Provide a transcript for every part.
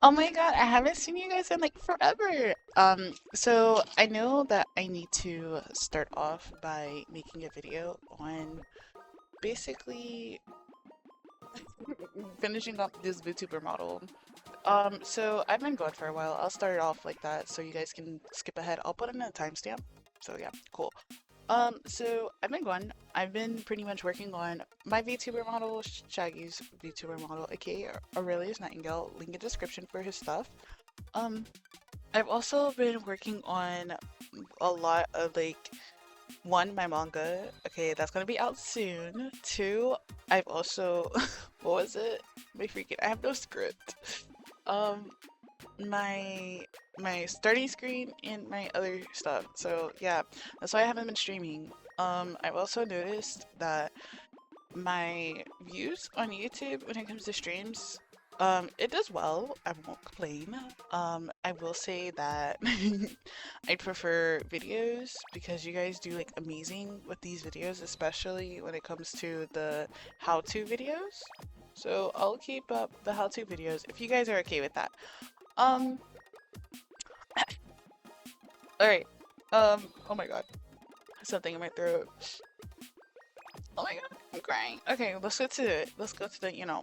Oh my god, I haven't seen you guys in like forever. So I know that I need to start off by making a video on basically finishing up this VTuber model. So I've been going for a while. I'll start it off like that so you guys can skip ahead. I'll put in a timestamp. So yeah, cool. So I've been going. I've been pretty much working on my VTuber model, Shaggy's VTuber model, aka Aurelius Nightingale. Link in description for his stuff. Um, I've also been working on a lot of like one, my manga. Okay, that's gonna be out soon. Two, I've also what was it? My freaking I have no script. Um, my starting screen and my other stuff. So yeah, that's why I haven't been streaming. I've also noticed that my views on YouTube when it comes to streams, it does well. I won't complain. I will say that I prefer videos because you guys do like amazing with these videos, especially when it comes to the how-to videos. So I'll keep up the how-to videos if you guys are okay with that. Um, Alright. Oh my god. Something in my throat. Oh my god, I'm crying. Okay, let's go to it. Let's go to the,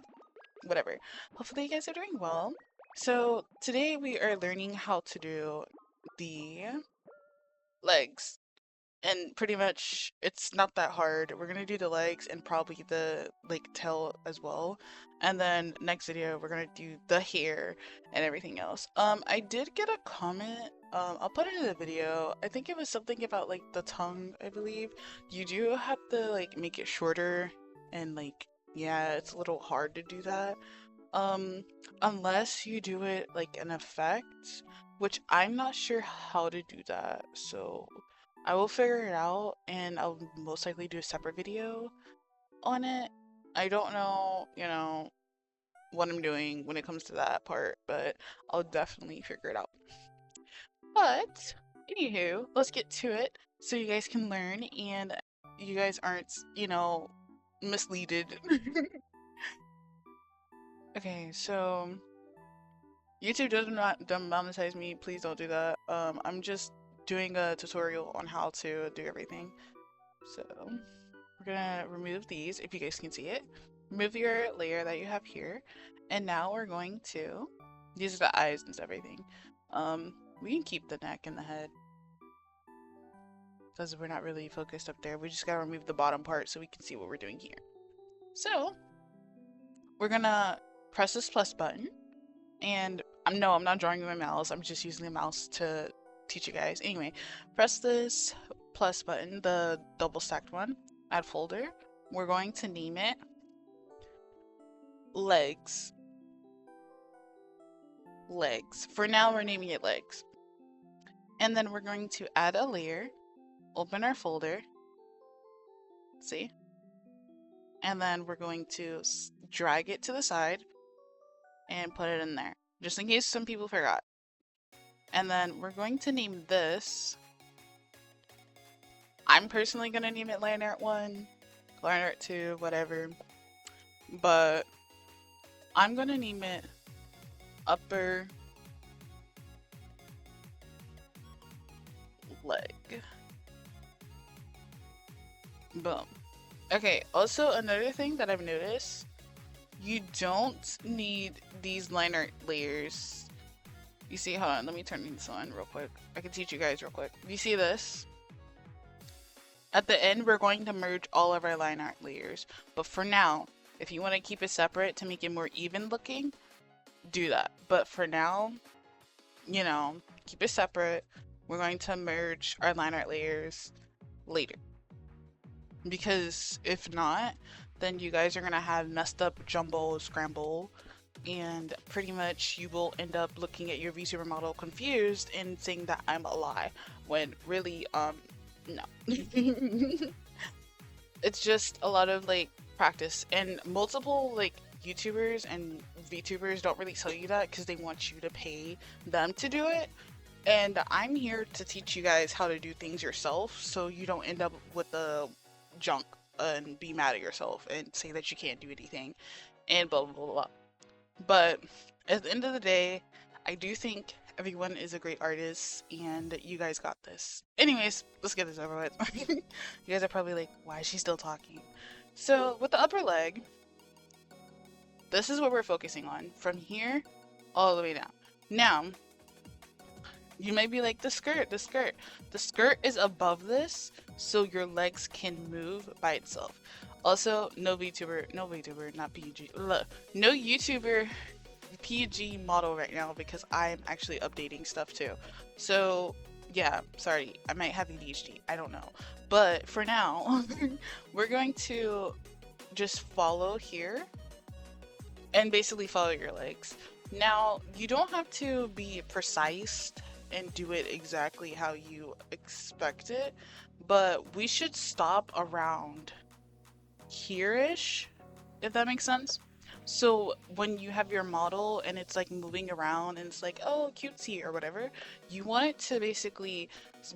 whatever. Hopefully you guys are doing well. So today we are learning how to do the legs. And pretty much it's not that hard. We're gonna do the legs and probably the like tail as well. And then next video we're gonna do the hair and everything else. I did get a comment. I'll put it in the video. I think it was something about like the tongue, I believe. You do have to like make it shorter and like yeah, it's a little hard to do that. Um, unless you do it like an effect, which I'm not sure how to do that. So I will figure it out and I'll most likely do a separate video on it. I don't know, what I'm doing when it comes to that part, but I'll definitely figure it out. But, anywho, let's get to it so you guys can learn and you guys aren't, misleaded. Okay, so YouTube does not monetize me. Please don't do that. I'm just doing a tutorial on how to do everything. So we're gonna remove these if you guys can see it. Remove your layer that you have here. And now we're going to, these are the eyes and everything. We can keep the neck and the head because we're not really focused up there. We just gotta remove the bottom part so we can see what we're doing here. So we're gonna press this plus button and I'm not drawing with my mouse. I'm just using the mouse to teach you guys. Anyway, press this plus button, the double stacked one, add folder. We're going to name it legs. Legs. For now, we're naming it legs. And then we're going to add a layer, open our folder, see? And then we're going to drag it to the side and put it in there, just in case some people forgot. And then we're going to name this, I'm personally going to name it Line Art 1, Line Art 2, whatever. But I'm going to name it Upper Leg. Boom. Okay, also another thing that I've noticed, you don't need these line art layers. You see, hold on, let me turn this on real quick. I can teach you guys real quick. You see this? At the end, we're going to merge all of our line art layers. But for now, if you want to keep it separate to make it more even looking, do that. But for now, keep it separate. We're going to merge our line art layers later. Because if not, then you guys are going to have messed up jumbo scramble. And pretty much you will end up looking at your VTuber model confused and saying that I'm a lie. When really, no. It's just a lot of like practice, and multiple like YouTubers and VTubers don't really tell you that because they want you to pay them to do it. And I'm here to teach you guys how to do things yourself so you don't end up with the junk and be mad at yourself and say that you can't do anything and blah blah blah blah. But at the end of the day, I do think everyone is a great artist and you guys got this. Anyways, let's get this over with. You guys are probably like, why is she still talking? So with the upper leg, this is what we're focusing on from here all the way down. Now, you may be like, the skirt, the skirt. The skirt is above this, so your legs can move by itself. Also, no VTuber, not PG. Look, no YouTuber PG model right now because I'm actually updating stuff too. So, yeah, sorry, I might have ADHD. I don't know. But for now, we're going to just follow here and basically follow your legs. Now, you don't have to be precise and do it exactly how you expect it, but we should stop around here-ish, if that makes sense. So when you have your model and it's like moving around and it's like, oh, cutesy or whatever, you want it to basically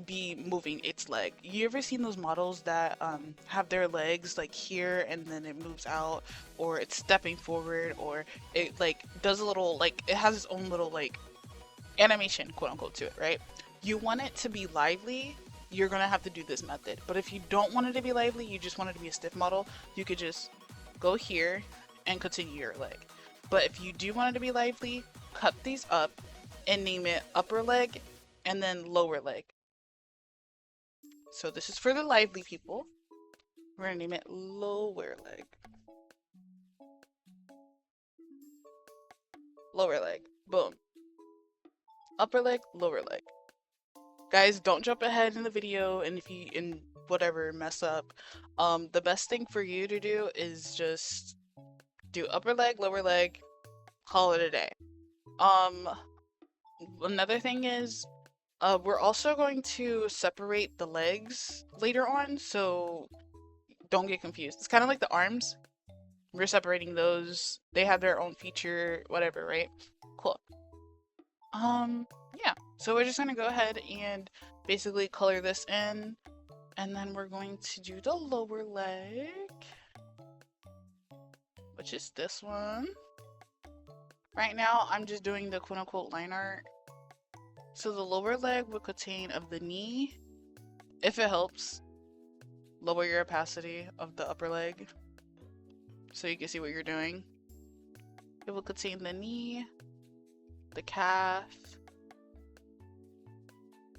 be moving its leg. You ever seen those models that have their legs like here and then it moves out, or it's stepping forward, or it like does a little, like it has its own little like animation, quote unquote, to it, right? You want it to be lively, you're gonna have to do this method. But if you don't want it to be lively, you just want it to be a stiff model, you could just go here and continue your leg. But if you do want it to be lively, cut these up and name it upper leg and then lower leg. So this is for the lively people. We're gonna name it lower leg. Lower leg. Boom. Upper leg, lower leg. Guys, don't jump ahead in the video, and if you whatever mess up, the best thing for you to do is just do upper leg, lower leg, call it a day. Another thing is, we're also going to separate the legs later on, so don't get confused. It's kind of like the arms. We're separating those. They have their own feature, whatever, right? Cool. Yeah, so we're just gonna go ahead and basically color this in, and then we're going to do the lower leg, which is this one. Right now, I'm just doing the quote-unquote line art. So the lower leg will contain of the knee, if it helps, lower your opacity of the upper leg, so you can see what you're doing. It will contain the knee, the calf,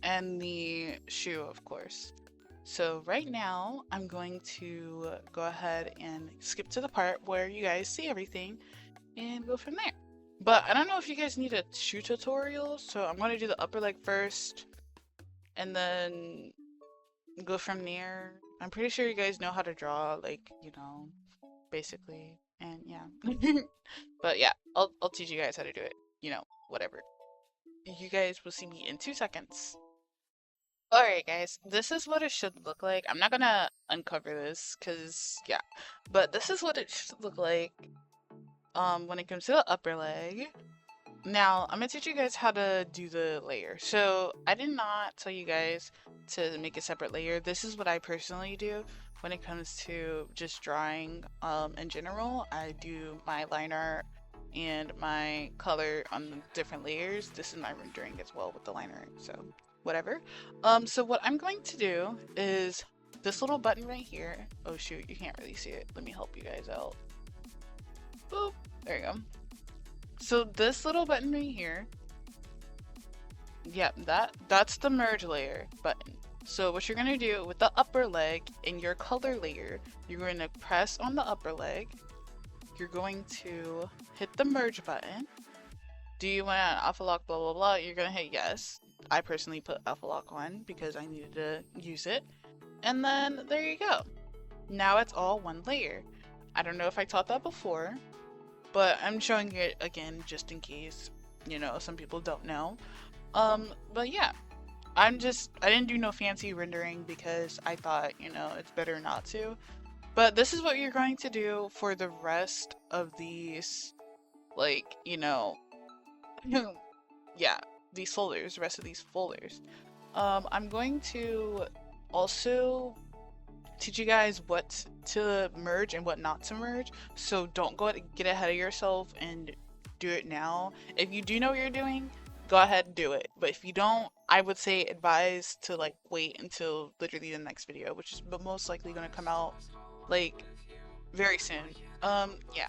and the shoe, of course. So right now, I'm going to go ahead and skip to the part where you guys see everything and go from there. But I don't know if you guys need a shoe tutorial, so I'm going to do the upper leg first and then go from there. I'm pretty sure you guys know how to draw, like, you know, basically, and yeah. But yeah, I'll teach you guys how to do it, you know, whatever. You guys will see me in 2 seconds. Alright guys, this is what it should look like. I'm not gonna uncover this because yeah, but this is what it should look like when it comes to the upper leg. Now I'm gonna teach you guys how to do the layer. So I did not tell you guys to make a separate layer. This is what I personally do when it comes to just drawing in general. I do my line art and my color on different layers. This is my rendering as well with the line art, so whatever. So what I'm going to do is this little button right here. Oh shoot, you can't really see it. Let me help you guys out. Boop, there you go. So this little button right here, yeah, that's the merge layer button. So what you're gonna do with the upper leg in your color layer, you're going to press on the upper leg. You're going to hit the merge button. Do you want an alpha lock, blah blah blah? You're gonna hit yes. I personally put alpha lock on because I needed to use it. And then there you go. Now it's all one layer. I don't know if I taught that before, but I'm showing it again just in case, you know, some people don't know. But yeah, I didn't do no fancy rendering because I thought, you know, it's better not to. But this is what you're going to do for the rest of these, like, you know, yeah, these folders, the rest of these folders. I'm going to also teach you guys what to merge and what not to merge. So don't get ahead of yourself and do it now. If you do know what you're doing, go ahead and do it. But if you don't, I would say advise to like wait until literally the next video, which is most likely going to come out like very soon. Yeah.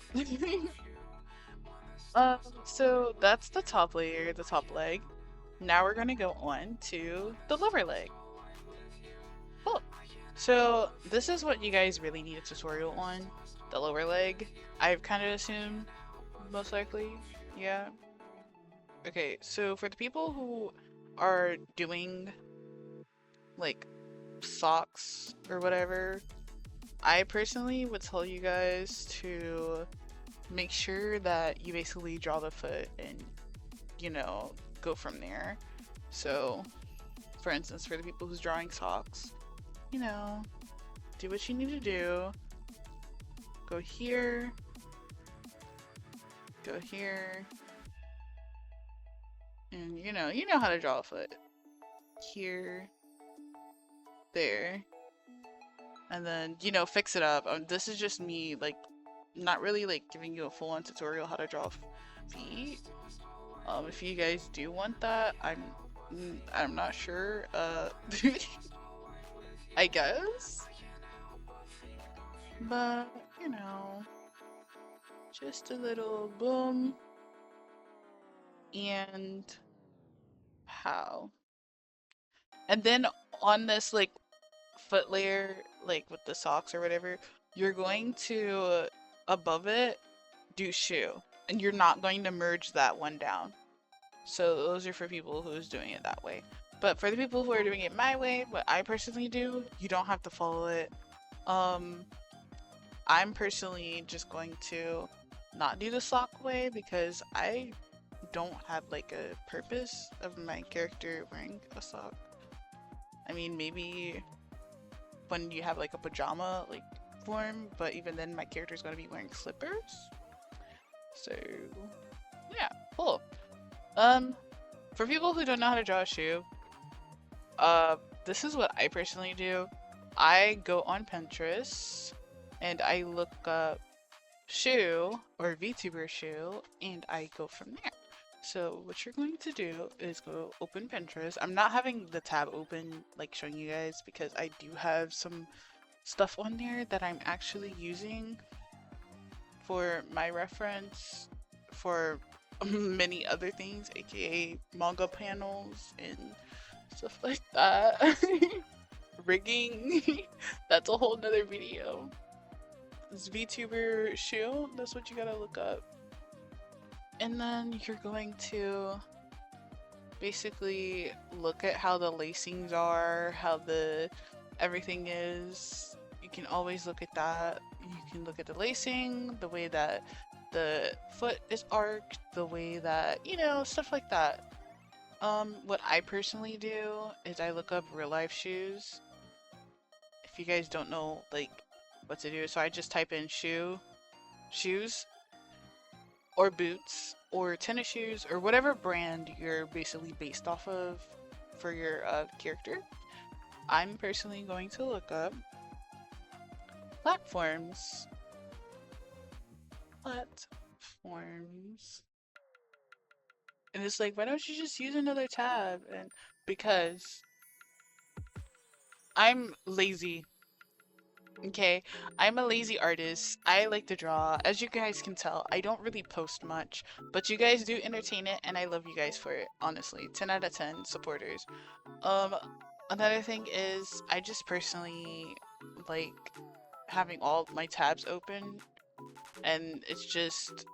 So that's the top layer, the top leg. Now we're gonna go on to the lower leg. Cool. So this is what you guys really need a tutorial on, the lower leg. I've kind of assumed, most likely, yeah. Okay, so for the people who are doing like socks or whatever, I personally would tell you guys to make sure that you basically draw the foot and, you know, go from there. So, for instance, for the people who's drawing socks, you know, do what you need to do. Go here. Go here. And you know how to draw a foot. Here. There. And then, you know, fix it up. This is just me, like, not really like giving you a full-on tutorial how to draw feet. If you guys do want that, I'm not sure. I guess. But you know, just a little boom and how. And then on this like foot layer, like with the socks or whatever, you're going to above it do shoe, and you're not going to merge that one down. So those are for people who's doing it that way. But for the people who are doing it my way, what I personally do, you don't have to follow it. I'm personally just going to not do the sock way because I don't have like a purpose of my character wearing a sock. I mean, maybe when you have like a pajama like form, but even then my character is going to be wearing slippers. So yeah, cool. For people who don't know how to draw a shoe, this is what I personally do. I go on Pinterest and I look up shoe or VTuber shoe and I go from there. So what you're going to do is go open Pinterest. I'm not having the tab open like showing you guys because I do have some stuff on there that I'm actually using for my reference for many other things, aka manga panels and stuff like that. Rigging. That's a whole nother video. This VTuber shoe, that's what you gotta look up. And then you're going to basically look at how the lacings are, how the everything is. You can always look at that. You can look at the lacing, the way that the foot is arched, the way that, you know, stuff like that. What I personally do is I look up real life shoes. If you guys don't know like what to do, so I just type in shoes, or boots, or tennis shoes, or whatever brand you're basically based off of for your character. I'm personally going to look up platforms. And it's like, why don't you just use another tab? And because I'm lazy. Okay, I'm a lazy artist. I like to draw. As you guys can tell, I don't really post much, but you guys do entertain it, and I love you guys for it, honestly. 10 out of 10 supporters. Another thing is, I just personally like having all my tabs open, and it's just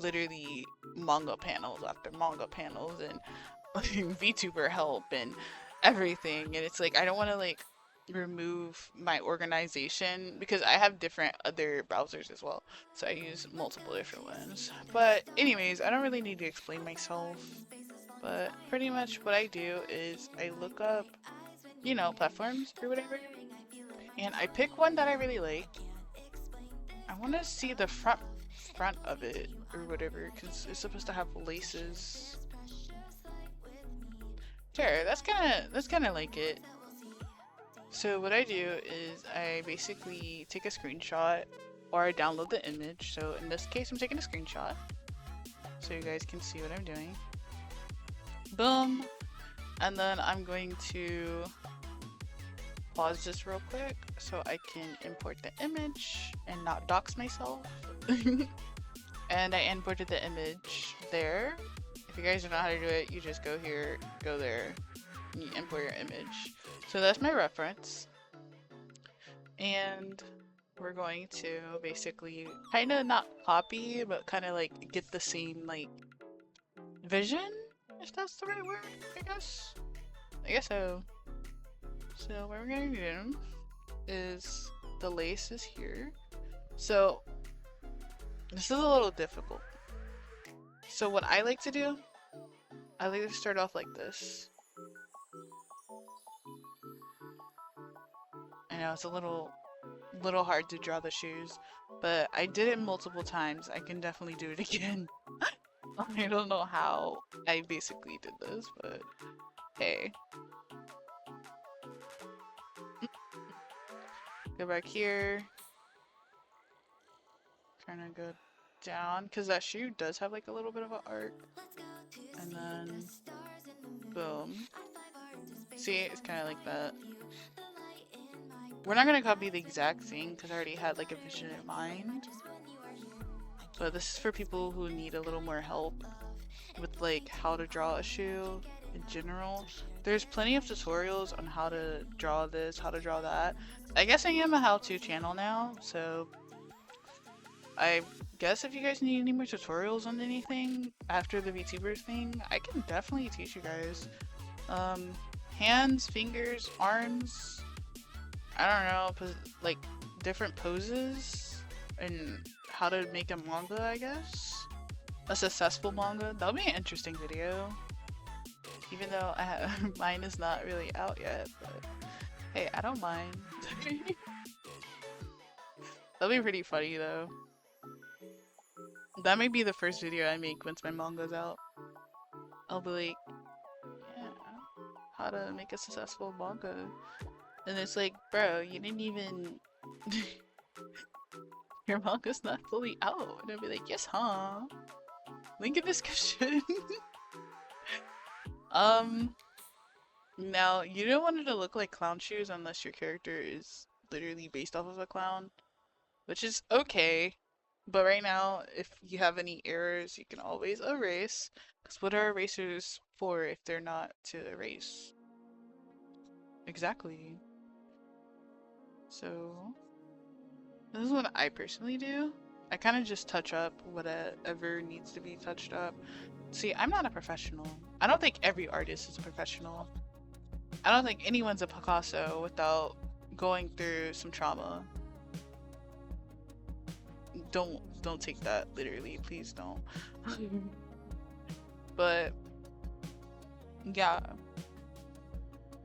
literally manga panels after manga panels, and VTuber help, and everything, and it's like, I don't want to like remove my organization because I have different other browsers as well, so I use multiple different ones. But anyways, I don't really need to explain myself, but pretty much what I do is I look up, you know, platforms or whatever, and I pick one that I really like. I want to see the front of it or whatever because it's supposed to have laces. Sure, that's kinda like it. So what I do is I basically take a screenshot or I download the image. So in this case, I'm taking a screenshot so you guys can see what I'm doing. Boom. And then I'm going to pause this real quick so I can import the image and not dox myself. And I imported the image there. If you guys don't know how to do it, you just go here, go there, and you import your image. So that's my reference. And we're going to basically kind of not copy, but kind of like get the same like vision, if that's the right word, I guess. I guess so. So what we're gonna do is the lace is here. So this is a little difficult. So what I like to do, I like to start off like this. I know it's a little hard to draw the shoes, but I did it multiple times. I can definitely do it again. I don't know how I basically did this, but hey. Go back here. Trying to go down, because that shoe does have like a little bit of an arc. And then, boom. See, it's kind of like that. We're not going to copy the exact thing, because I already had like a vision in mind. But this is for people who need a little more help with like how to draw a shoe in general. There's plenty of tutorials on how to draw this, how to draw that. I guess I am a how-to channel now, so I guess if you guys need any more tutorials on anything after the VTuber thing, I can definitely teach you guys. Hands, fingers, arms, I don't know, like different poses and how to make a manga, I guess. A successful manga. That'll be an interesting video. Even though mine is not really out yet, but hey, I don't mind. That'll be pretty funny though. That may be the first video I make once my manga's out. I'll be like, yeah, how to make a successful manga. And it's like, bro, you didn't even... Your manga's not fully out. And I'll be like, yes, huh? Link in description. Now, you don't want it to look like clown shoes unless your character is literally based off of a clown. Which is okay. But right now, if you have any errors, you can always erase. Because what are erasers for if they're not to erase? Exactly. So, this is what I personally do. I kind of just touch up whatever needs to be touched up. See, I'm not a professional. I don't think every artist is a professional. I don't think anyone's a Picasso without going through some trauma. Don't take that literally, please don't. But yeah,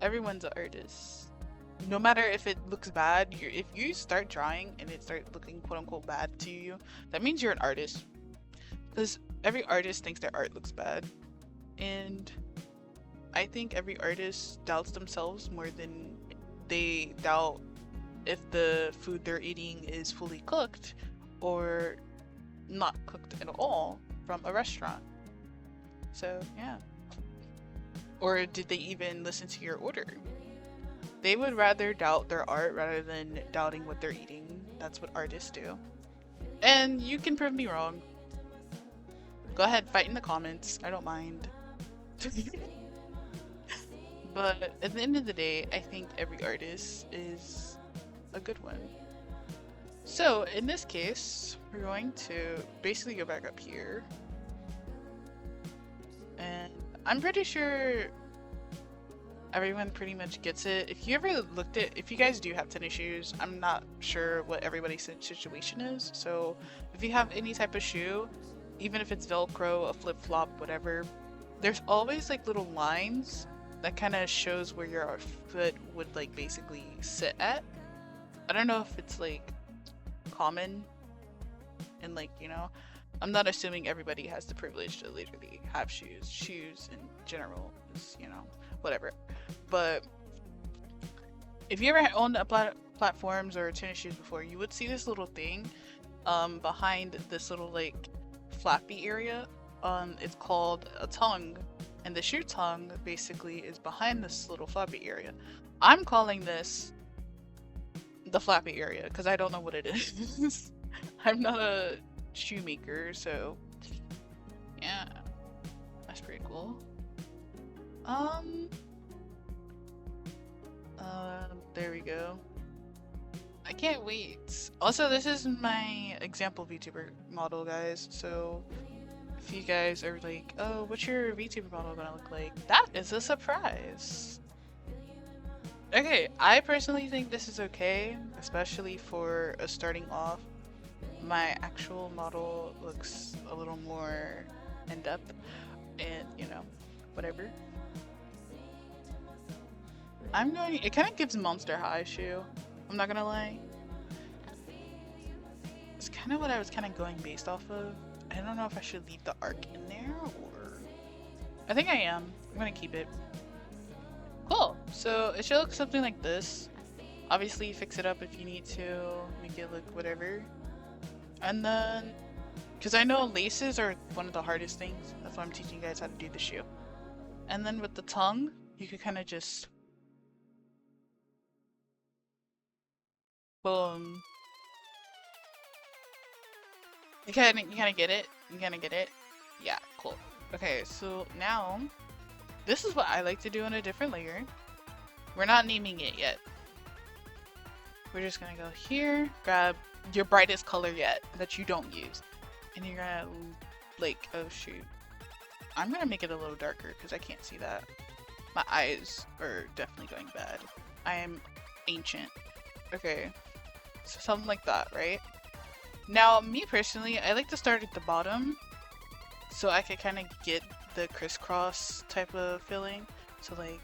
everyone's an artist. No matter if it looks bad, if you start drawing and it starts looking quote unquote bad to you, that means you're an artist. Because every artist thinks their art looks bad. And I think every artist doubts themselves more than they doubt if the food they're eating is fully cooked or not cooked at all from a restaurant. So yeah. Or did they even listen to your order? They would rather doubt their art rather than doubting what they're eating. That's what artists do. And you can prove me wrong. Go ahead, fight in the comments. I don't mind. But at the end of the day, I think every artist is a good one. So in this case, we're going to basically go back up here. And I'm pretty sure everyone pretty much gets it. If you ever looked at, if you guys do have tennis shoes, I'm not sure what everybody's situation is. So if you have any type of shoe, even if it's Velcro, a flip-flop, whatever, there's always like little lines that kind of shows where your foot would like basically sit at. I don't know if it's like common and like, you know, I'm not assuming everybody has the privilege to literally have shoes in general is, you know, whatever. But if you ever owned a platforms or tennis shoes before, you would see this little thing behind this little like flappy area. It's called a tongue, and the shoe tongue basically is behind this little flappy area. I'm calling this the flappy area because I don't know what it is. I'm not a shoemaker, so yeah, that's pretty cool. There we go. I can't wait. Also, this is my example VTuber model, guys, so if you guys are like, oh, what's your VTuber model gonna look like? That is a surprise. Okay, I personally think this is okay, especially for a starting off. My actual model looks a little more in depth and, you know, whatever. It kind of gives Monster High shoe, I'm not gonna lie. It's kind of what I was kind of going based off of. I don't know if I should leave the arc in there or... I think I am. I'm gonna keep it. Cool. So it should look something like this. Obviously fix it up if you need to, make it look whatever. And then, because I know laces are one of the hardest things, that's why I'm teaching you guys how to do the shoe. And then with the tongue, you could kind of just... boom. You kind of get it? You kind of get it? Yeah, cool. Okay, so now, this is what I like to do on a different layer. We're not naming it yet. We're just gonna go here, grab your brightest color yet that you don't use. And you're gonna, like, oh shoot. I'm gonna make it a little darker because I can't see that. My eyes are definitely going bad. I am ancient. Okay, so something like that, right? Now, me personally, I like to start at the bottom so I can kind of get the crisscross type of feeling. So like,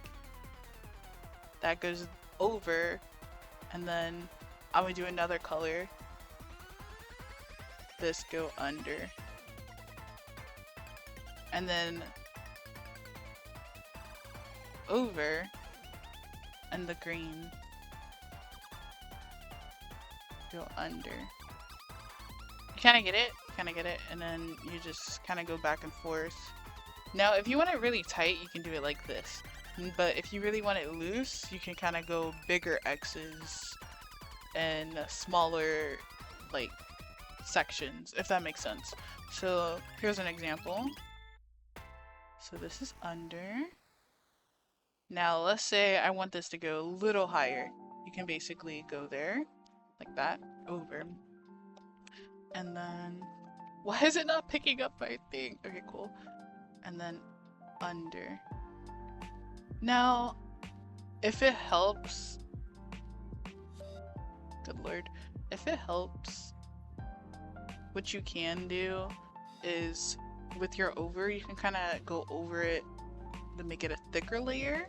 that goes over, and then I'm gonna do another color. This go under. And then over, and the green go under. Kind of get it, and then you just kind of go back and forth. Now, if you want it really tight, you can do it like this. But if you really want it loose, you can kind of go bigger X's and smaller, like, sections, if that makes sense. So here's an example. So this is under. Now, let's say I want this to go a little higher. You can basically go there, like that, over. And then, why is it not picking up my thing? Okay, cool. And then under. Now, if it helps, good lord, if it helps, what you can do is with your over, you can kind of go over it to make it a thicker layer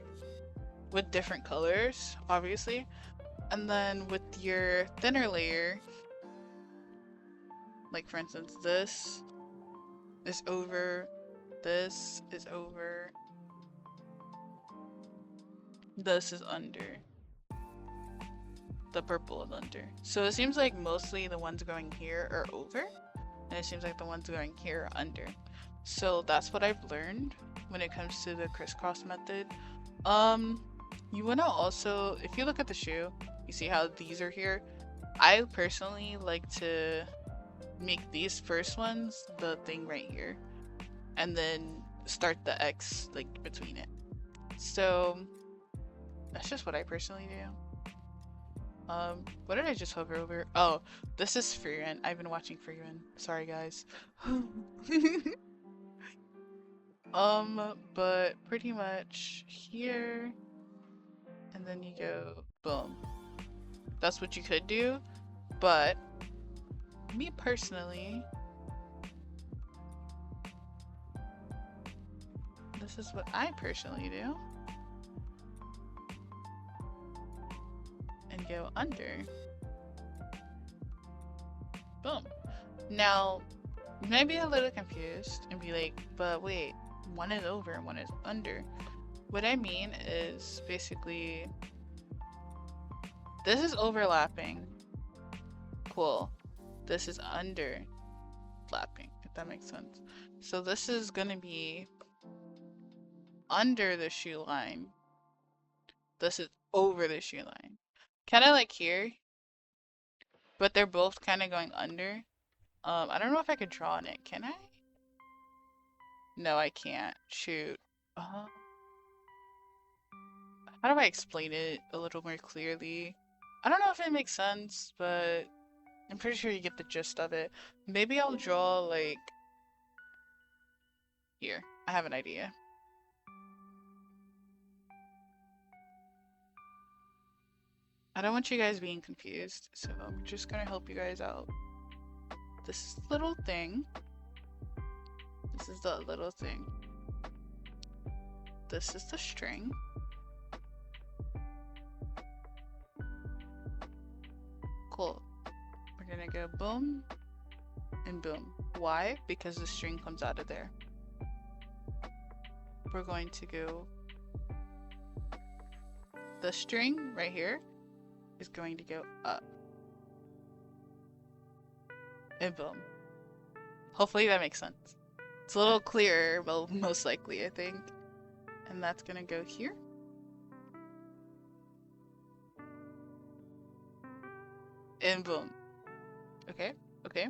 with different colors, obviously. And then with your thinner layer, like for instance, this is over, this is over, this is under, the purple is under. So it seems like mostly the ones going here are over, and it seems like the ones going here are under. So that's what I've learned when it comes to the crisscross method. You wanna also, if you look at the shoe, you see how these are here? I personally like to make these first ones the thing right here, and then start the X like between it. So that's just what I personally do. What did I just hover over? Oh, this is Freerun. I've been watching Freerun. Sorry guys. But pretty much here, and then you go boom. That's what you could do, but me personally, this is what I personally do. And go under. Boom. Now, you might be a little confused and be like, but wait, one is over and one is under. What I mean is basically this is overlapping. Cool. This is underlapping, if that makes sense. So this is gonna be under the shoe line. This is over the shoe line. Kind of like here, but they're both kind of going under. I don't know if I could draw on it. Can I? No, I can't. Shoot. How do I explain it a little more clearly? I don't know if it makes sense, but I'm pretty sure you get the gist of it. Maybe I'll draw like here. I have an idea. I don't want you guys being confused, so I'm just gonna help you guys out. This little thing. This is the little thing. This is the string. Cool. We're gonna go boom and boom. Why? Because the string comes out of there. We're going to go. The string right here is going to go up. And boom. Hopefully that makes sense. It's a little clearer, well, most likely, I think. And that's gonna go here. And boom. Okay, okay.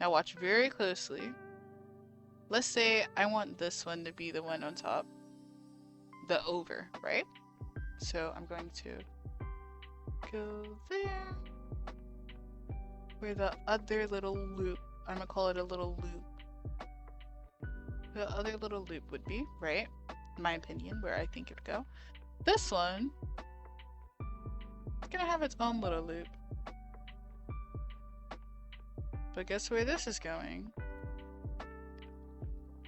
Now watch very closely. Let's say I want this one to be the one on top. The over, right? So I'm going to go there. Where the other little loop, I'm gonna call it a little loop. The other little loop would be, right? In my opinion, where I think it would go. This one, it's gonna have its own little loop. But guess where this is going?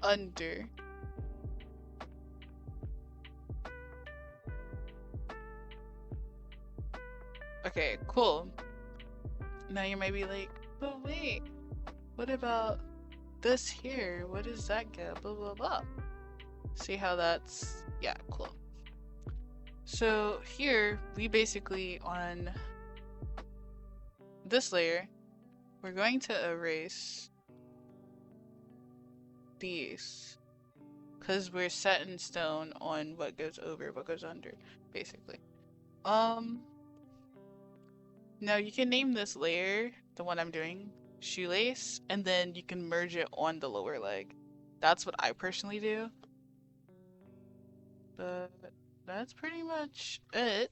Under. Okay, cool. Now you might be like, but wait, what about this here? What does that get? Blah, blah, blah. See how that's, yeah, cool. So here, we basically, on this layer, we're going to erase these because we're set in stone on what goes over, what goes under, basically. Now you can name this layer, the one I'm doing, shoelace, and then you can merge it on the lower leg. That's what I personally do. But that's pretty much it.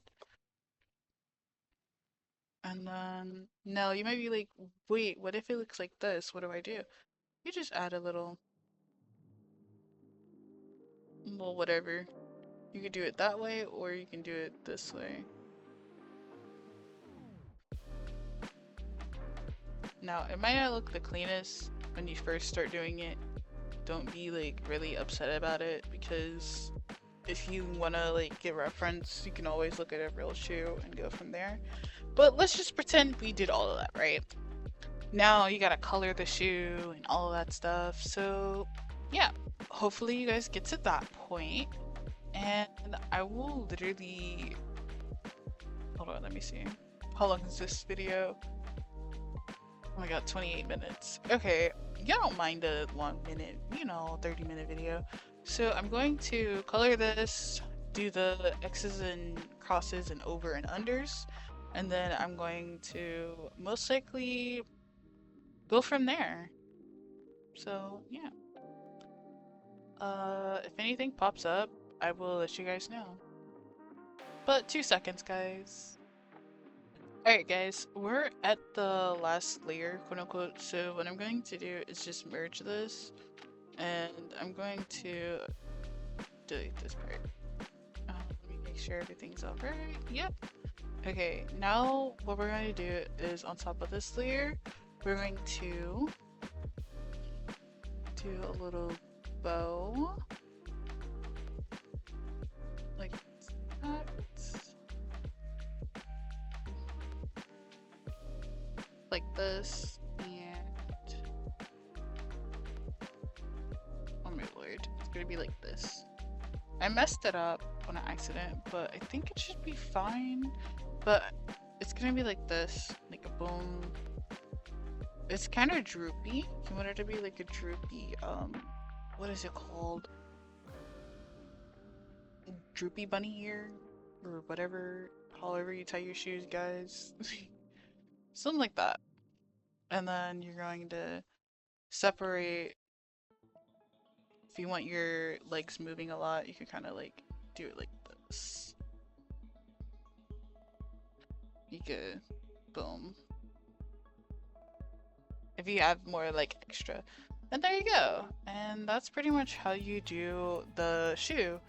And then, now you might be like, wait, what if it looks like this? What do I do? You just add a little, well, whatever. You could do it that way, or you can do it this way. Now, it might not look the cleanest when you first start doing it. Don't be like really upset about it, because if you want to like get reference, you can always look at a real shoe and go from there. But let's just pretend we did all of that, right? Now you gotta color the shoe and all of that stuff. So yeah, hopefully you guys get to that point, and I will literally, hold on, let me see. How long is this video? Oh my god, 28 minutes. Okay, you don't mind a long minute, 30-minute video. So I'm going to color this, do the X's and crosses and over and unders, and then I'm going to most likely go from there. So yeah. If anything pops up, I will let you guys know. But 2 seconds, guys. Alright guys, we're at the last layer, quote unquote, so what I'm going to do is just merge this, and I'm going to delete this part. Let me make sure everything's alright. Yep. Okay, now what we're going to do is on top of this layer, we're going to do a little bow. Like that. Like this, and oh my lord, it's gonna be like this. I messed it up on accident, but I think it should be fine. But it's gonna be like this, like a boom. It's kind of droopy. You want it to be like a droopy, what is it called? Droopy bunny ear? Or whatever, however you tie your shoes, guys. Something like that. And then you're going to separate. If you want your legs moving a lot, you can kind of like do it like this. You could, boom. If you have more like extra. And there you go. And that's pretty much how you do the shoe.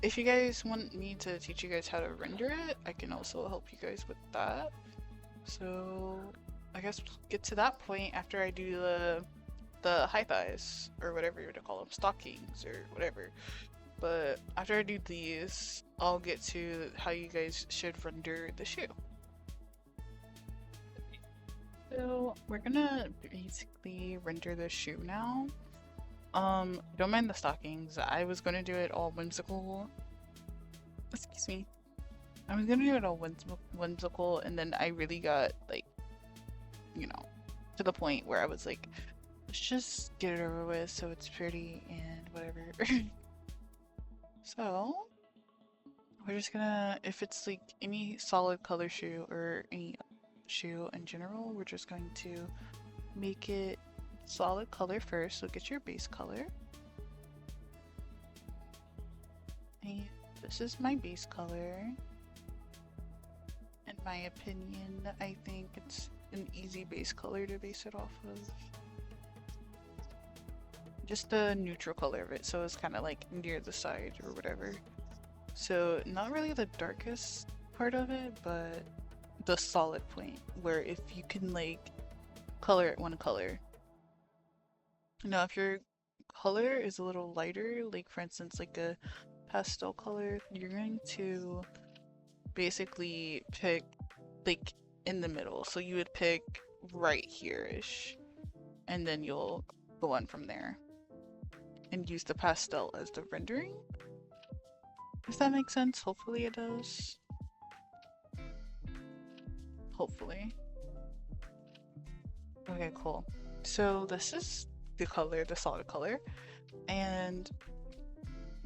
If you guys want me to teach you guys how to render it, I can also help you guys with that. So I guess we'll get to that point after I do the high thighs, or whatever you would call them, stockings or whatever. But after I do these, I'll get to how you guys should render the shoe. So we're gonna basically render the shoe now. Don't mind the stockings. I was gonna do it all whimsical. Excuse me. I was gonna do it all whimsical, and then I really got like, you know, to the point where I was like, let's just get it over with so it's pretty and whatever. So we're just gonna, if it's like any solid color shoe or any shoe in general, we're just going to make it solid color first. So get your base color, and this is my base color. In my opinion, I think it's an easy base color to base it off of. Just the neutral color of it, so it's kind of like near the side or whatever. So not really the darkest part of it, but the solid point where if you can like color it one color. Now if your color is a little lighter, like for instance like a pastel color, you're going to basically pick like in the middle. So you would pick right here-ish, and then you'll go on from there and use the pastel as the rendering. Does that make sense? Hopefully it does. Hopefully. Okay, cool. So this is the color, the solid color, and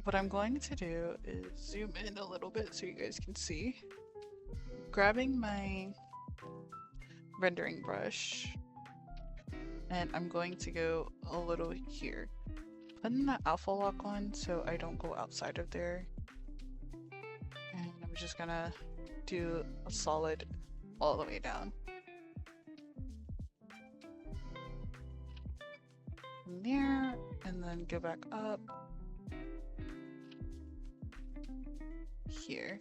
what I'm going to do is zoom in a little bit so you guys can see. Grabbing my rendering brush, and I'm going to go a little here. Putting that alpha lock on so I don't go outside of there. And I'm just gonna do a solid all the way down. From there, and then go back up. Here.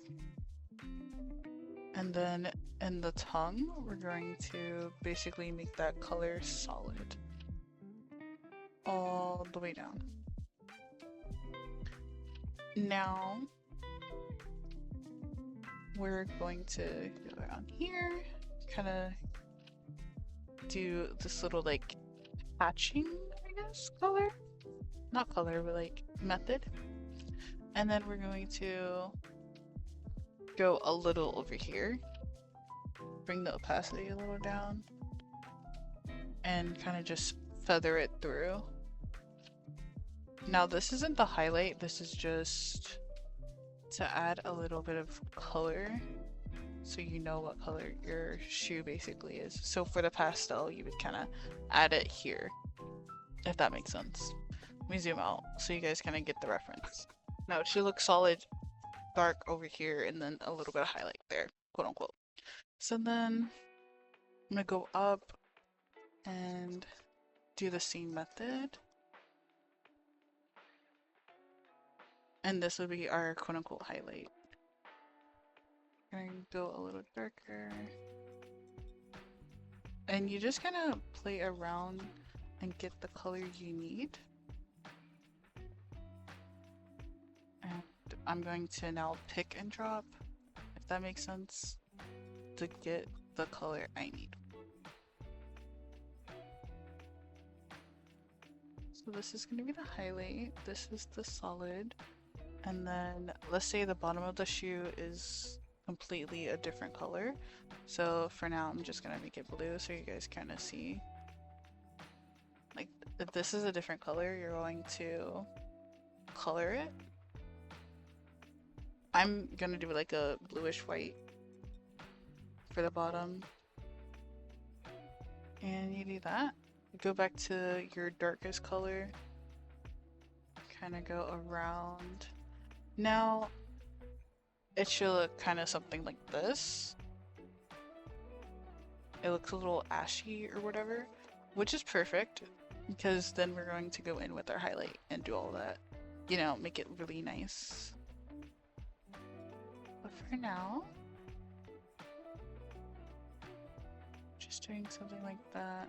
And then in the tongue, we're going to basically make that color solid. All the way down. Now we're going to go down here, kind of do this little like hatching, I guess, color? Not color, but like method. And then we're going to go a little over here, bring the opacity a little down, and kind of just feather it through. Now this isn't the highlight, this is just to add a little bit of color so you know what color your shoe basically is. So for the pastel, you would kind of add it here, if that makes sense. Let me zoom out so you guys kind of get the reference. Now it should look solid dark over here and then a little bit of highlight there, quote unquote. So then I'm gonna go up and do the same method. And this would be our quote unquote highlight. Gonna go a little darker. And you just kind of play around and get the color you need. And I'm going to now pick and drop, if that makes sense, to get the color I need. So this is going to be the highlight, this is the solid, and then let's say the bottom of the shoe is completely a different color. So for now I'm just going to make it blue so you guys kind of see. Like if this is a different color, you're going to color it. I'm going to do like a bluish white for the bottom. And you do that. Go back to your darkest color. Kind of go around. Now, it should look kind of something like this. It looks a little ashy or whatever, which is perfect because then we're going to go in with our highlight and do all that. You know, make it really nice. But for now, just doing something like that.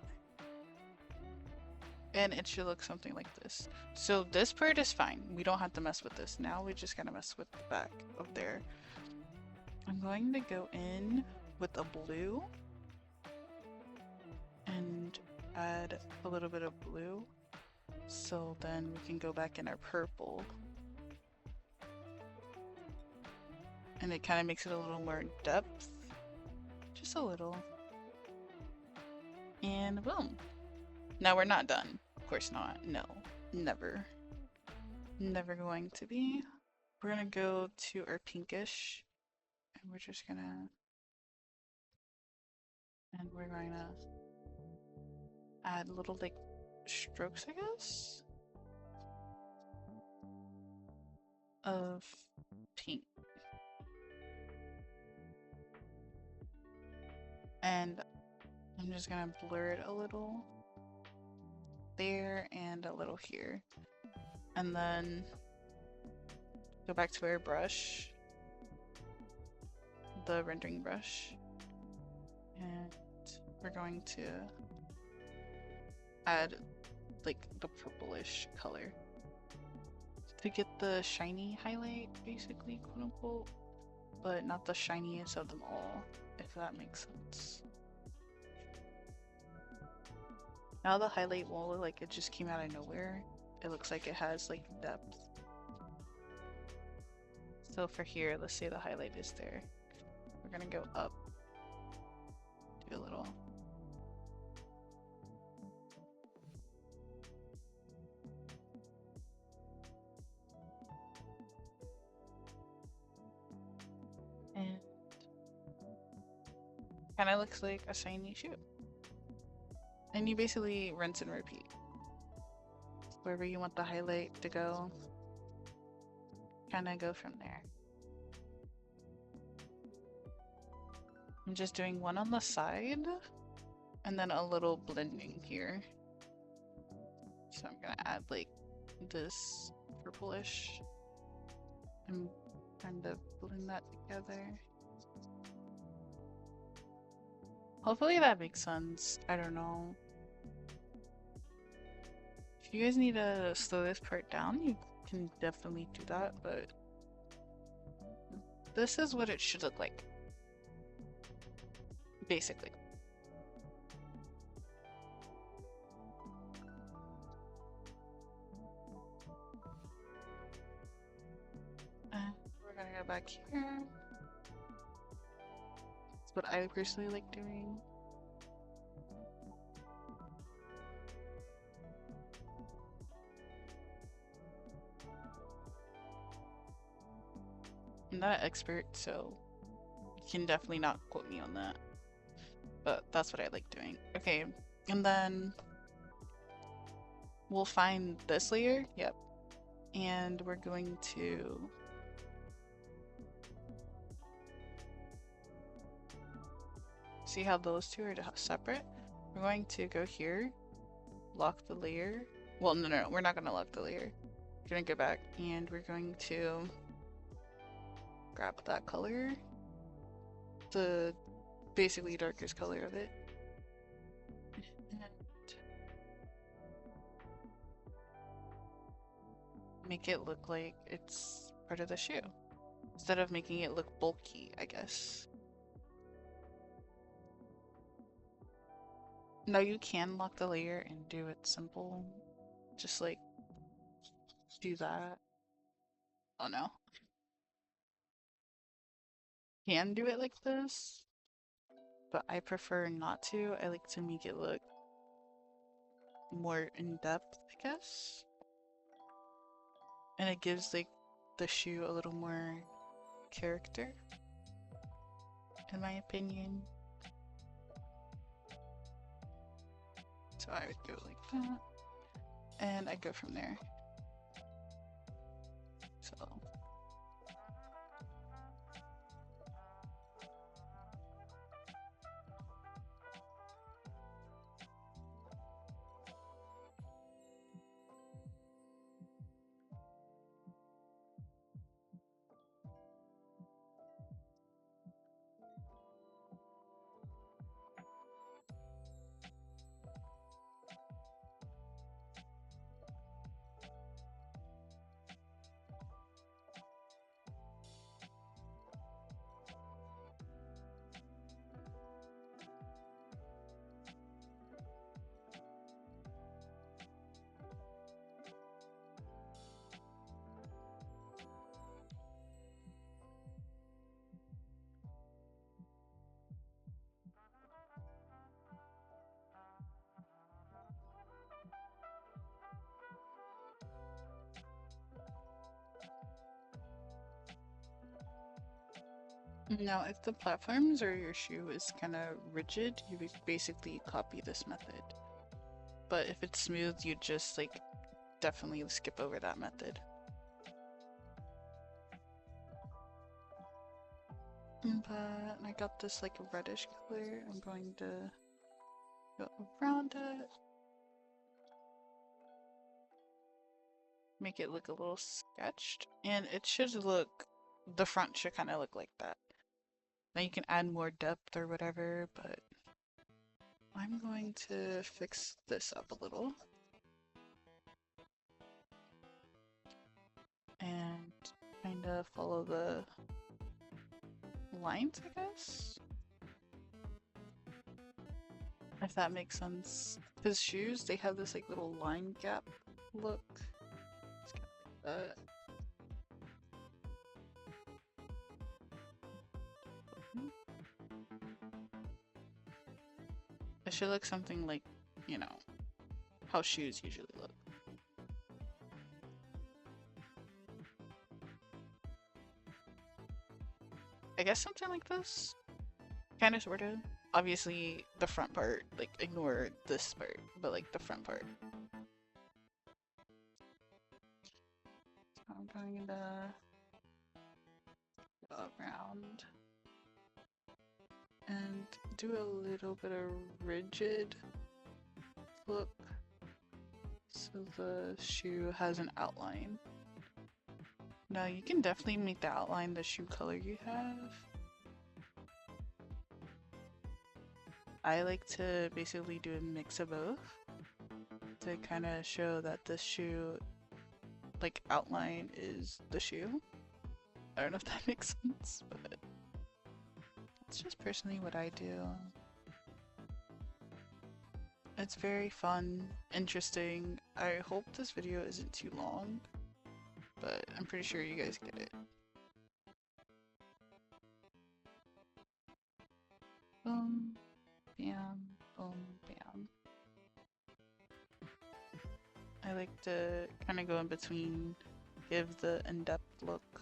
And it should look something like this. So this part is fine. We don't have to mess with this. Now we just gotta mess with the back of there. I'm going to go in with a blue and add a little bit of blue. So then we can go back in our purple. And it kind of makes it a little more depth. Just a little. And boom. Now we're not done. Of course not. No. Never. Never going to be. We're gonna go to our pinkish. And we're just gonna... And we're going to add little like strokes, I guess? Of pink. And I'm just gonna blur it a little. There and a little here, and then go back to our brush, the rendering brush, and we're going to add like the purplish color to get the shiny highlight, basically, quote unquote, but not the shiniest of them all, if that makes sense. Now the highlight won't look like it just came out of nowhere. It looks like it has like depth. So for here, let's say the highlight is there. We're gonna go up. Do a little. And kind of looks like a shiny shoe. And you basically rinse and repeat. Wherever you want the highlight to go, kind of go from there. I'm just doing one on the side and then a little blending here. So I'm gonna add like this purplish and kind of blend that together. Hopefully that makes sense. I don't know. If you guys need to slow this part down, you can definitely do that, but this is what it should look like. Basically. And we're gonna go back here. That's what I personally like doing. I'm not an expert, so you can definitely not quote me on that. But that's what I like doing. Okay, and then we'll find this layer. Yep. And we're going to see how those two are separate. We're going to go here, lock the layer. Well, no, we're not going to lock the layer. We're going to go back and we're going to grab that color, the basically darkest color of it, and make it look like it's part of the shoe instead of making it look bulky, I guess. Now you can lock the layer and do it simple just like do that. Oh no. Can do it like this, but I prefer not to. I like to make it look more in depth, I guess. And it gives like the shoe a little more character, in my opinion. So I would go like that, and I go from there. So now, if the platforms or your shoe is kind of rigid, you would basically copy this method. But if it's smooth, you just like definitely skip over that method. But I got this like reddish color. I'm going to go around it. Make it look a little sketched. And it should look, the front should kind of look like that. Now you can add more depth or whatever, but I'm going to fix this up a little. And kind of follow the lines, I guess? If that makes sense. Because shoes, they have this like little line gap look. It's kind of like that. It should look something like, you know, how shoes usually look. I guess something like this. Kind of, sort of. Obviously, the front part, like, ignore this part, but like the front part. So I'm going to go around and do a little bit of rigid look so the shoe has an outline. Now you can definitely make the outline the shoe color you have. I like to basically do a mix of both to kind of show that this shoe like outline is the shoe. I don't know if that makes sense, but it's just personally what I do. It's very fun, interesting. I hope this video isn't too long, but I'm pretty sure you guys get it. Boom, bam, boom, bam. I like to kind of go in between, give the in-depth look.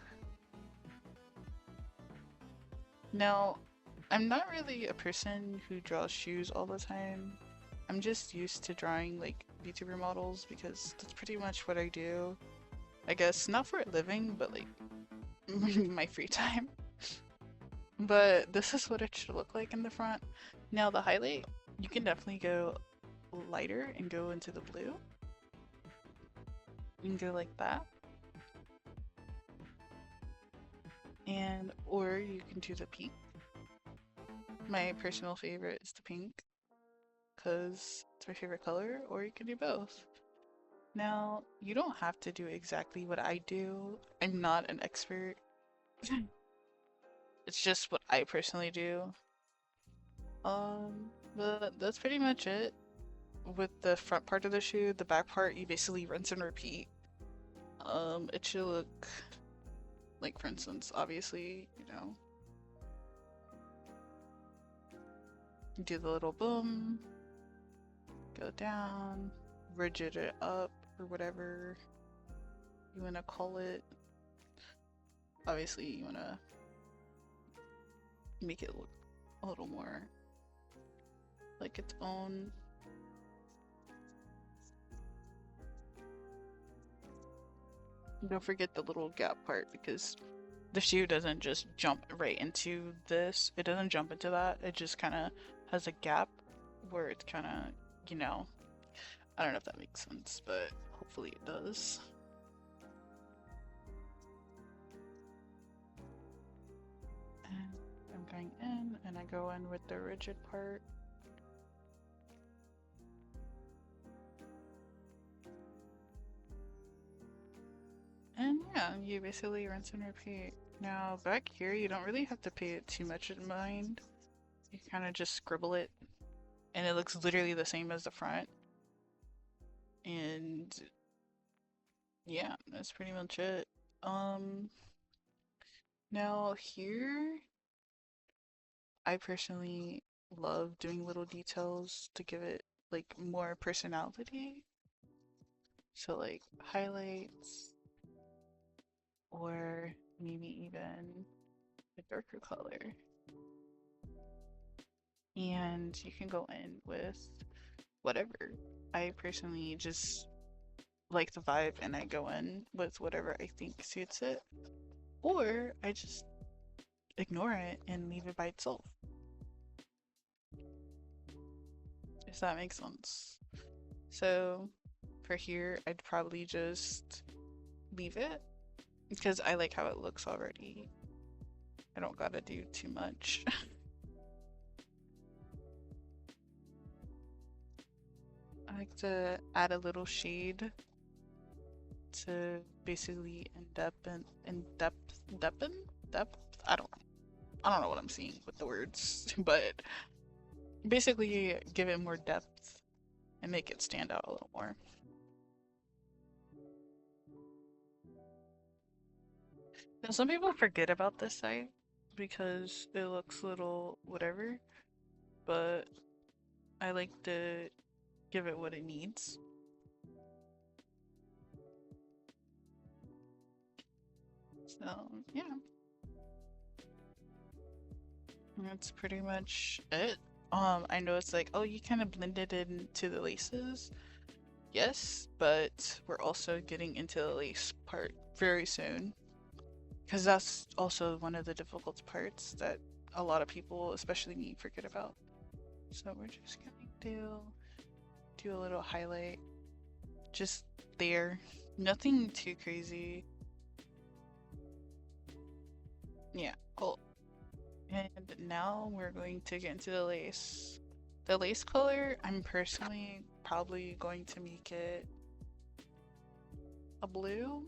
Now, I'm not really a person who draws shoes all the time. I'm just used to drawing like VTuber models because that's pretty much what I do. I guess not for a living, but like my free time. But this is what it should look like in the front. Now the highlight, you can definitely go lighter and go into the blue. You can go like that. And, or you can do the pink. My personal favorite is the pink because it's my favorite color, or you can do both. Now, you don't have to do exactly what I do. I'm not an expert. It's just what I personally do. But that's pretty much it. with the front part of the shoe, the back part you basically rinse and repeat. It should look like, for instance, obviously, you know, do the little boom, go down, rigid it up, or whatever you want to call it. Obviously, you want to make it look a little more like its own. Don't forget the little gap part, because the shoe doesn't just jump right into this. It doesn't jump into that. It just kind of has a gap where it's kind of, you know, I don't know if that makes sense, but hopefully it does. And I'm going in, and I go in with the rigid part. And yeah, you basically rinse and repeat. Now back here, you don't really have to pay it too much in mind. You kind of just scribble it, and it looks literally the same as the front. And yeah, that's pretty much it. Now here, I personally love doing little details to give it like more personality. So like highlights, or maybe even a darker color. And you can go in with whatever. I personally just like the vibe, and I go in with whatever I think suits it. Or I just ignore it and leave it by itself. If that makes sense. So for here, I'd probably just leave it because I like how it looks already. I don't gotta do too much. I like to add a little shade to basically depth. I don't know what I'm seeing with the words, but basically give it more depth and make it stand out a little more. Now some people forget about this side because it looks a little whatever, but I like to give it what it needs. So yeah, that's pretty much it. I know it's like, oh, you kind of blended into the laces. Yes, but we're also getting into the lace part very soon, because that's also one of the difficult parts that a lot of people, especially me, forget about. So we're just gonna do a little highlight just there, nothing too crazy. Yeah, cool. And now we're going to get into the lace. The lace color, I'm personally probably going to make it a blue.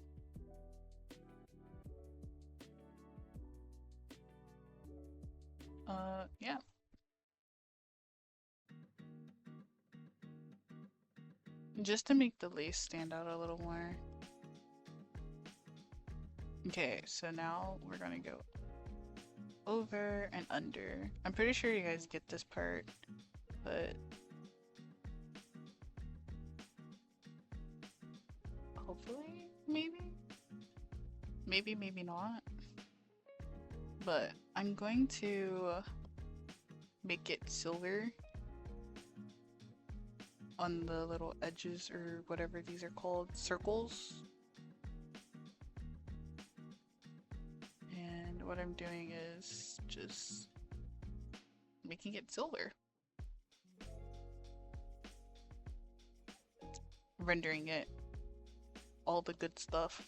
Yeah. Just to make the lace stand out a little more. Okay, so now we're gonna go over and under. I'm pretty sure you guys get this part, but hopefully, maybe not. But I'm going to make it silver on the little edges, or whatever these are called, circles. And what I'm doing is just making it silver. Rendering it all the good stuff.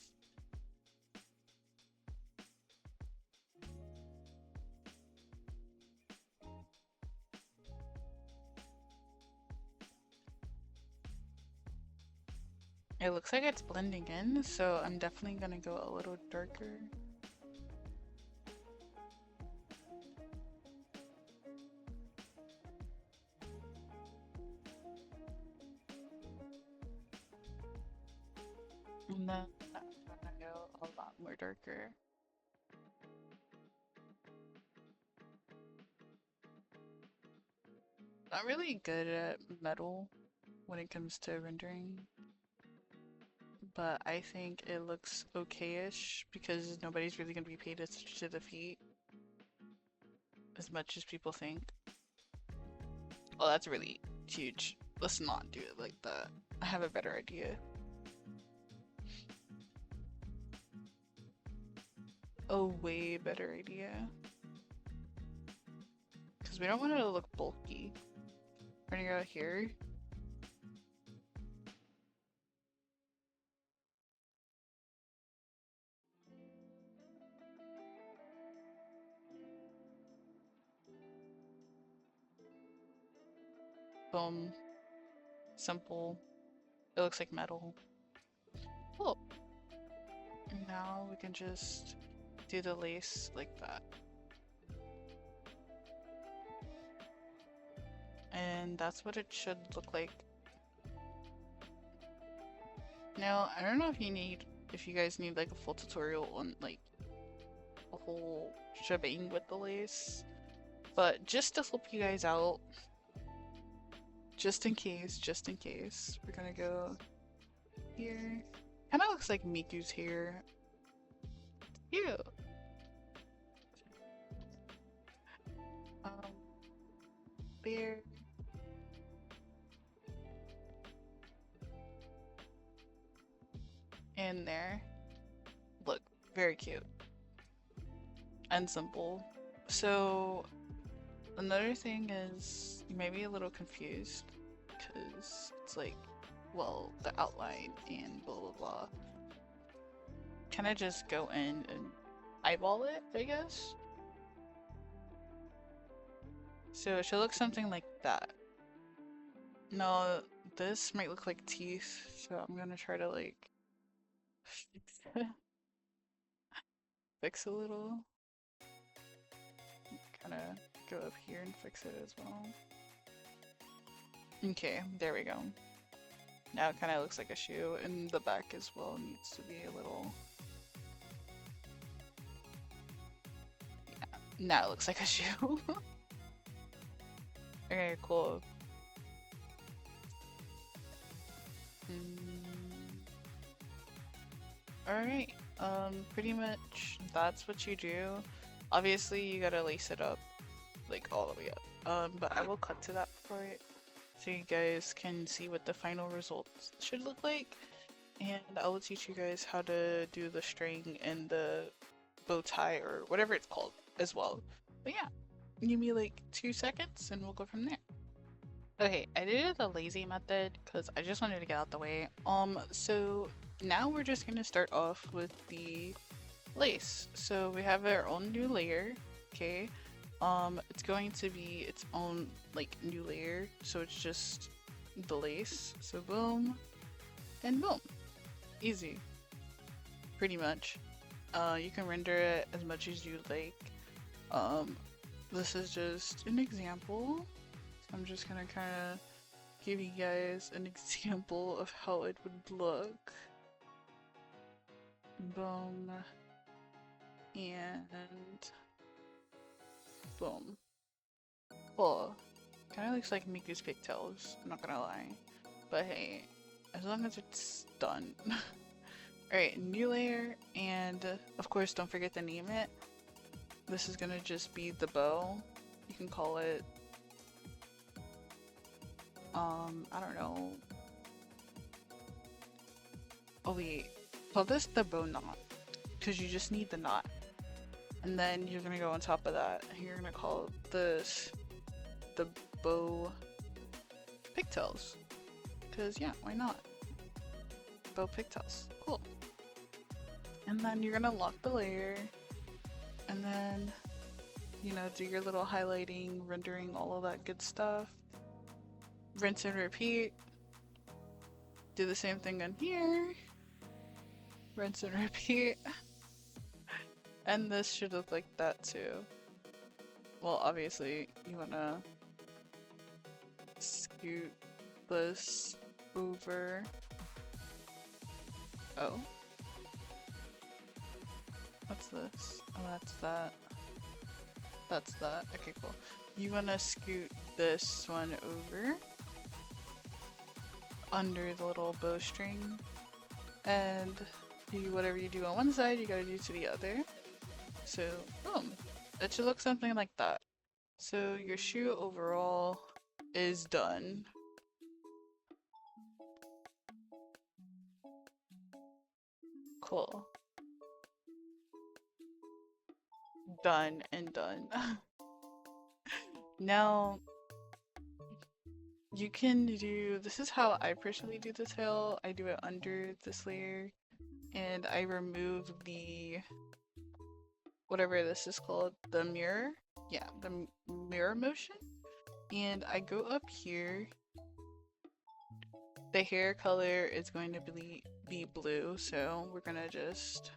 It looks like it's blending in, so I'm definitely gonna go a little darker. And then I'm gonna go a lot more darker. Not really good at metal when it comes to rendering, but I think it looks okay-ish because nobody's really gonna be paid attention to the feet as much as people think. Oh, that's really huge. Let's not do it like that. I have a better idea. A way better idea. Because we don't want it to look bulky. We're gonna go here. Boom. Simple. It looks like metal. Cool. And now we can just do the lace like that. And that's what it should look like. Now, I don't know if you guys need like a full tutorial on like a whole shebang with the lace, but just to help you guys out, just in case, we're gonna go here. Kinda looks like Miku's hair. Cute. There. And there. Look, very cute. And simple. So, another thing is, you may be a little confused, because it's like, well, the outline and blah blah blah. Can I just go in and eyeball it, I guess? So it should look something like that. No, this might look like teeth, so I'm gonna try to like fix a little. Kind of go up here and fix it as well. Okay, there we go. Now it kind of looks like a shoe, and the back as well needs to be a little... Yeah, now it looks like a shoe. Okay, cool. Alright, pretty much that's what you do. Obviously, you gotta lace it up, like all the way up. But I will cut to that part so you guys can see what the final results should look like. And I will teach you guys how to do the string and the bow tie or whatever it's called as well. But yeah, give me like 2 seconds and we'll go from there. Okay, I did it the lazy method because I just wanted to get out the way. So now we're just gonna start off with the lace. So we have our own new layer, okay? It's going to be its own like new layer, so it's just the lace. So boom and boom, easy, pretty much. You can render it as much as you like. This is just an example. I'm just gonna kind of give you guys an example of how it would look. Boom. And boom. Cool. Kind of looks like Miku's pigtails, I'm not gonna lie. But hey, as long as it's done. Alright, new layer, and of course don't forget to name it. This is gonna just be the bow. You can call it I don't know. Oh wait, call this the bow knot, because you just need the knot. And then you're gonna go on top of that, and you're gonna call this the bow pigtails. Because yeah, why not? Bow pigtails, cool. And then you're gonna lock the layer, and then, you know, do your little highlighting, rendering, all of that good stuff. Rinse and repeat. Do the same thing on here. Rinse and repeat. And this should look like that too. Well, obviously, you wanna scoot this over Oh. What's this? Oh, that's that. That's that. Okay, cool. You wanna scoot this one over under the little bowstring and do whatever you do on one side, you gotta do to the other. So, boom. It should look something like that. So your shoe overall is done. Cool. Done and done. Now, you can do, this is how I personally do the tail. I do it under this layer and I remove the, whatever this is called, the mirror. Yeah, the mirror motion. And I go up here. The hair color is going to be blue, so we're gonna just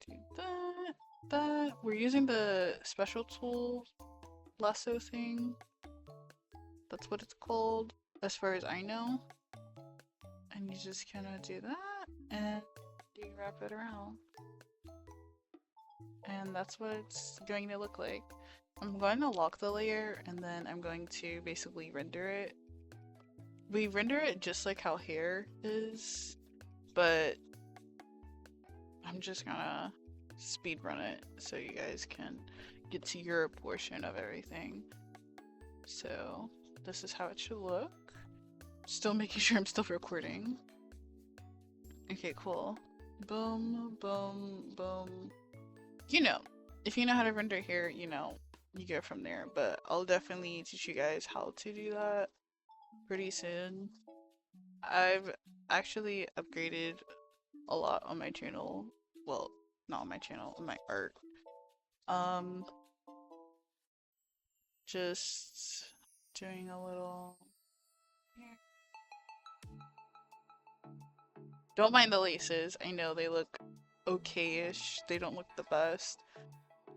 do that. We're using the special tool lasso thing. That's what it's called, as far as I know. And you just kind of do that, and you wrap it around. And that's what it's going to look like. I'm going to lock the layer, and then I'm going to basically render it. We render it just like how hair is, but I'm just gonna speed run it so you guys can get to your portion of everything. So this is how it should look. Still making sure I'm still recording. Okay, cool. Boom, boom, boom. You know, if you know how to render hair, you know, you go from there, but I'll definitely teach you guys how to do that pretty soon. I've actually upgraded a lot on my channel. Well, not on my channel, on my art. Just doing a little. Don't mind the laces. I know they look okay-ish. They don't look the best.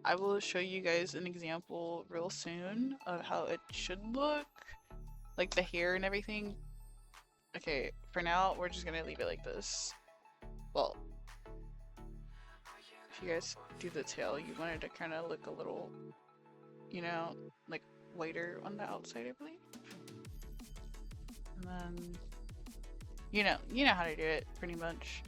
I will show you guys an example real soon of how it should look. Like the hair and everything. Okay, for now, we're just gonna leave it like this. Well, if you guys do the tail, you want it to kind of look a little, you know, like whiter on the outside, I believe. And then, you know how to do it, pretty much.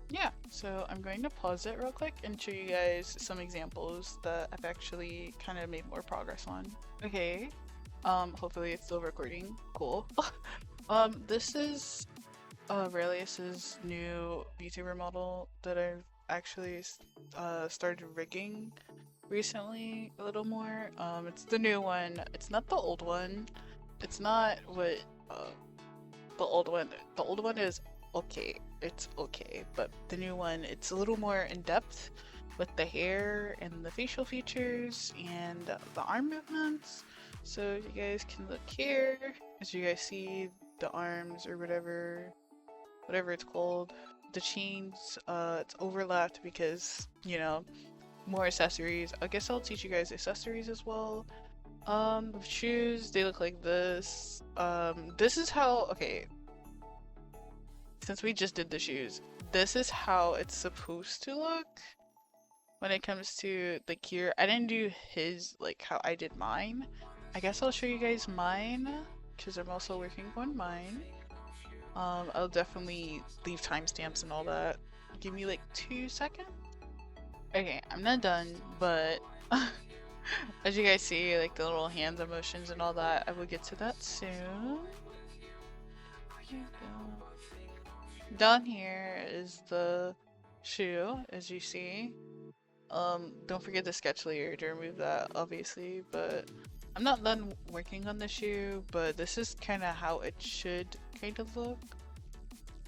Yeah, so I'm going to pause it real quick and show you guys some examples that I've actually kind of made more progress on. Okay, hopefully it's still recording. Cool. This is Aurelius's new VTuber model that I've actually started rigging recently a little more. It's the new one. It's not the old one. It's not what the old one is okay. It's okay, but the new one, it's a little more in depth with the hair and the facial features and the arm movements. So you guys can look here, as you guys see the arms or whatever it's called, the chains, it's overlapped because, you know, more accessories. I guess I'll teach you guys accessories as well. Shoes, they look like this. This is how, okay, since we just did the shoes, this is how it's supposed to look when it comes to the gear. I didn't do his like how I did mine. I guess I'll show you guys mine because I'm also working on mine. I'll definitely leave timestamps and all that. Give me like 2 seconds. Okay, I'm not done, but as you guys see, like the little hands emotions and all that, I will get to that soon. Down here is the shoe, as you see. Don't forget the sketch layer to remove that, obviously, but I'm not done working on the shoe, but this is kind of how it should kind of look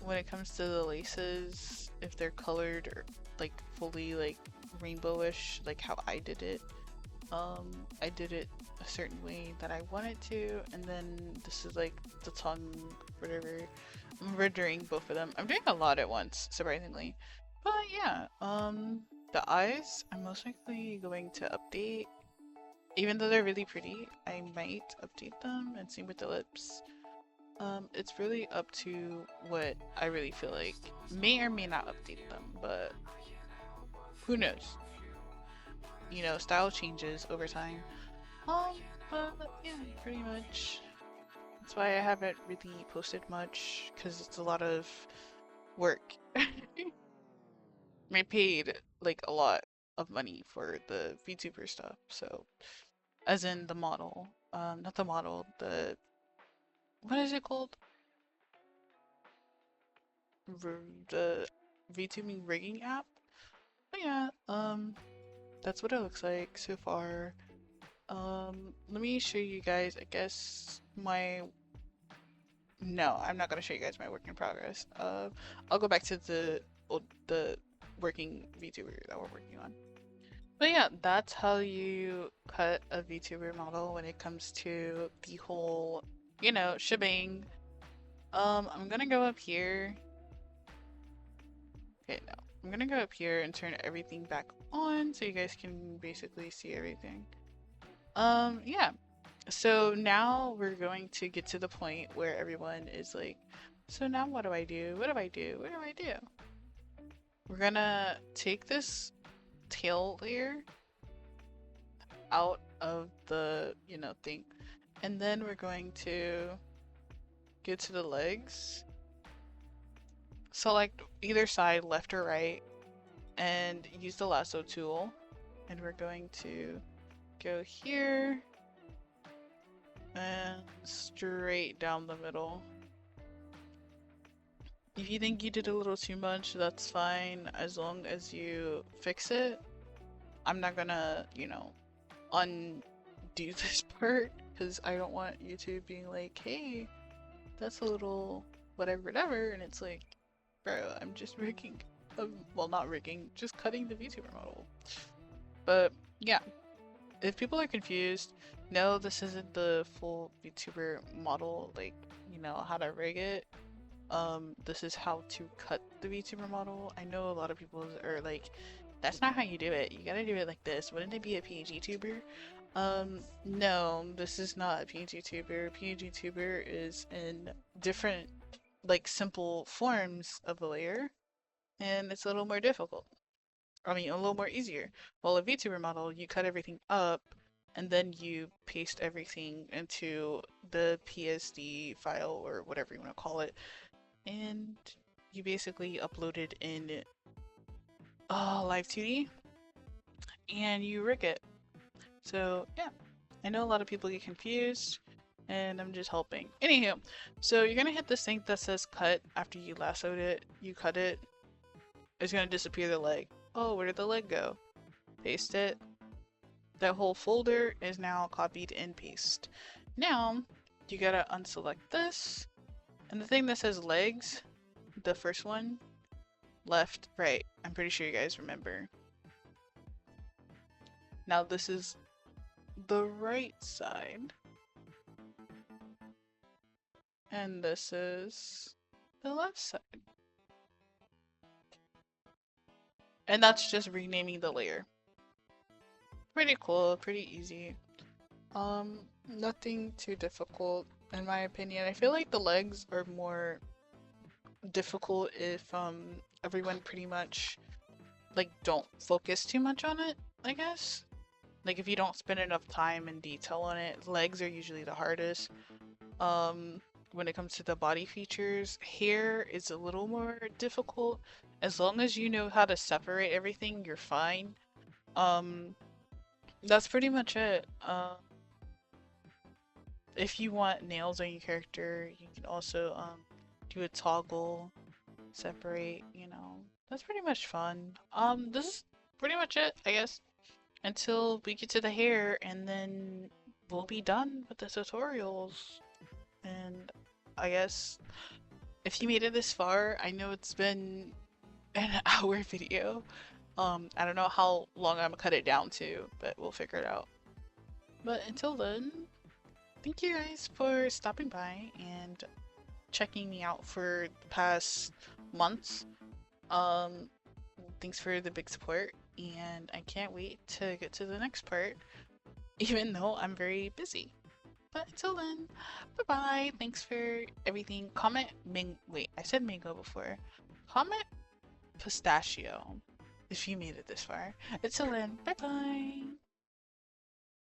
when it comes to the laces, if they're colored or like fully like rainbowish, like how I did it. I did it a certain way that I wanted to, and then this is like the tongue, whatever. I'm rendering both of them. I'm doing a lot at once, surprisingly. But yeah, the eyes, I'm most likely going to update. Even though they're really pretty, I might update them, and same with the lips. It's really up to what I really feel like. May or may not update them, but who knows? You know, style changes over time. But yeah, pretty much. That's why I haven't really posted much, because it's a lot of work. I paid like a lot of money for the VTuber stuff, so as in the model, not the model, the what is it called? The VTubing rigging app. But yeah, that's what it looks like so far. Let me show you guys, I guess, my... No, I'm not gonna show you guys my work in progress. I'll go back to the working VTuber that we're working on. But yeah, that's how you cut a VTuber model when it comes to the whole, you know, shebang. I'm gonna go up here. Okay, no. I'm gonna go up here and turn everything back on so you guys can basically see everything. Yeah. So now we're going to get to the point where everyone is like, so now what do I do? What do I do? What do I do? We're gonna take this tail layer out of the, you know, thing. And then we're going to get to the legs. Select either side, left or right, and use the lasso tool. And we're going to go here and straight down the middle. If you think you did a little too much, that's fine, as long as you fix it. I'm not gonna, you know, undo this part, because I don't want YouTube being like, hey, that's a little whatever, whatever, and it's like, bro, I'm just rigging, well, not rigging, just cutting the VTuber model. But yeah, if people are confused, no, this isn't the full VTuber model, like, you know, how to rig it. This is how to cut the VTuber model. I know a lot of people are like, that's not how you do it. You gotta do it like this. Wouldn't it be a PNG tuber? No, this is not a PNG tuber. PNG tuber is in different, like, simple forms of the layer, and it's a little more difficult. I mean, a little more easier. Well, a VTuber model, you cut everything up, and then you paste everything into the PSD file, or whatever you want to call it, and you basically upload it in Live 2D, and you rig it. So yeah, I know a lot of people get confused, and I'm just helping. Anywho, so you're gonna hit this thing that says cut after you lassoed it. You cut it. It's gonna disappear the leg. Oh, where did the leg go? Paste it. That whole folder is now copied and paste. Now, you gotta unselect this, and the thing that says legs, the first one, left, right. I'm pretty sure you guys remember. Now this is the right side. And this is the left side. And that's just renaming the layer. Pretty cool, pretty easy. Nothing too difficult in my opinion. I feel like the legs are more difficult if everyone pretty much like don't focus too much on it, I guess. Like if you don't spend enough time and detail on it, legs are usually the hardest. When it comes to the body features, hair is a little more difficult. As long as you know how to separate everything, you're fine. That's pretty much it. If you want nails on your character, you can also do a toggle, separate, you know. That's pretty much fun. This is pretty much it, I guess, until we get to the hair, and then we'll be done with the tutorials. And I guess if you made it this far, I know it's been an hour video. I don't know how long I'm gonna cut it down to, but we'll figure it out. But until then, thank you guys for stopping by and checking me out for the past months. Thanks for the big support, and I can't wait to get to the next part, even though I'm very busy. But until then, bye bye. Thanks for everything. Comment wait, I said mango before. Comment pistachio if you made it this far. Until then, bye bye.